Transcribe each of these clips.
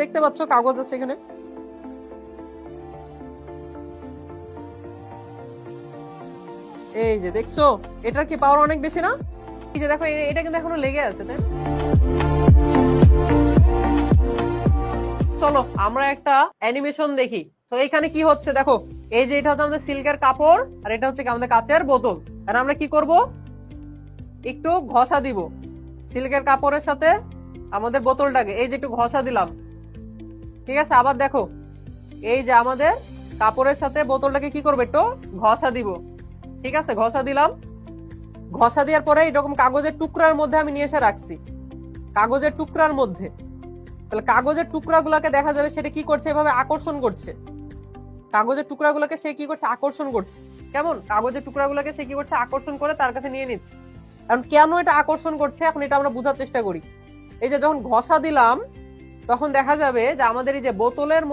দেখতে পাচ্ছ কাগজ আছে এখানে। এই যে দেখছো, এটার কি পাওয়ার অনেক বেশি না? এই যে দেখো, এটা কিন্তু এখনো লেগে আছে, তাই না? চলো আমরা একটা অ্যানিমেশন দেখি। তো এখানে কি হচ্ছে দেখো, এই যে এটা হচ্ছে আমাদের সিল্কের কাপড়, আর এটা হচ্ছে আমাদের কাচের বোতল। আর আমরা কি করব, একটু ঘষা দিব সিল্কের কাপড়ের সাথে আমাদের বোতলটাকে। এই যে একটু ঘষা দিলাম, ঠিক আছে। আবার দেখো, এই যে আমাদের কাপড়ের সাথে বোতলটাকে কি করবে, একটু ঘষা দিব, ঠিক আছে। ঘষা দিলাম, ঘষা দেওয়ার পরে এরকম কাগজের টুকরার মধ্যে আমি নিয়ে এসে রাখছি, কাগজের টুকরার মধ্যে। তাহলে কাগজের টুকরাগুলোকে দেখা যাবে সেটা কি করছে, এভাবে আকর্ষণ করছে। কাগজের টুকরাগুলোকে সে কি করছে, আকর্ষণ করছে। কেমন, কাগজের টুকরাগুলোকে সে কি করছে, আকর্ষণ করে তার কাছে নিয়ে নিচ্ছে। এখন কেন এটা আকর্ষণ করছে, এখন এটা আমরা বোঝার চেষ্টা করি। এই যে যখন ঘষা দিলাম, তখন দেখা যাবে যে আমাদের এই যে বোতলের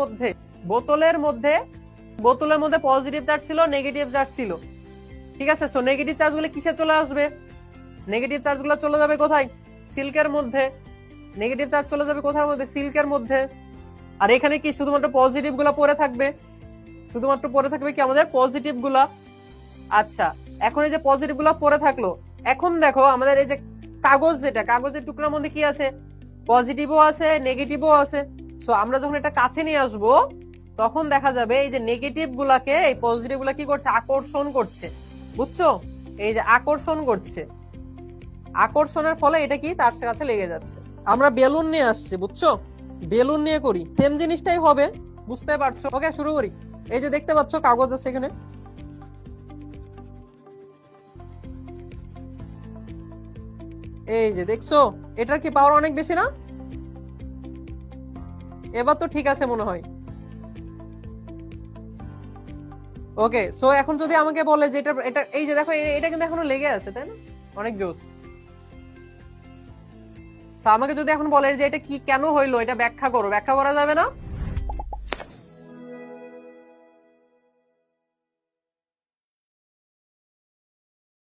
মধ্যে পজিটিভ চার্জ ছিল, নেগেটিভ চার্জ ছিল, ঠিক আছে। সো নেগেটিভ চার্জ গুলো কিসে চলে আসবে, নেগেটিভ চার্জ গুলো চলে যাবে কোথায়, সিল্কের মধ্যে। নেগেটিভ চার্জ চলে যাবে কোথার মধ্যে, সিল্কের মধ্যে। আর এখানে কি শুধুমাত্র পজিটিভ গুলা পড়ে থাকবে, শুধুমাত্র পড়ে থাকবে কি আমাদের পজিটিভ গুলা। আচ্ছা, এখন এই যে পজিটিভ গুলা পড়ে থাকলো, এখন দেখো আমাদের এই যে কাগজ, যেটা কাগজের টুকরার মধ্যে কি আছে, পজিটিভও আছে, নেগেটিভও আছে। সো আমরা যখন এটা কাছে নিয়ে আসবো, তখন দেখা যাবে এই যে নেগেটিভ গুলাকে এই পজিটিভ গুলা কি করছে, আকর্ষণ করছে, বুঝছো? এই যে আকর্ষণ করছে, আকর্ষণের ফলে এটা কি তার কাছে লেগে যাচ্ছে। আমরা বেলুন নিয়ে আসছি, বুঝছো? বেলুন নিয়ে করি, সেম জিনিসটাই হবে, বুঝতে পারছো? ওকে, শুরু করি। এই যে দেখতে পাচ্ছ কাগজ আছে এখানে। এই যে দেখছো, এটার কি পাওয়ার অনেক বেশি না? এবার তো ঠিক আছে মনে হয়। ওকে, সো এখন যদি আমাকে বলে যে এটা এই যে দেখো, এটা কিন্তু এখনো লেগে আছে, তাই না? অনেক জোস। আমাকে যদি এখন বলে যে এটা কি কেন হইলো, এটা ব্যাখ্যা করো, ব্যাখ্যা করা যাবে না?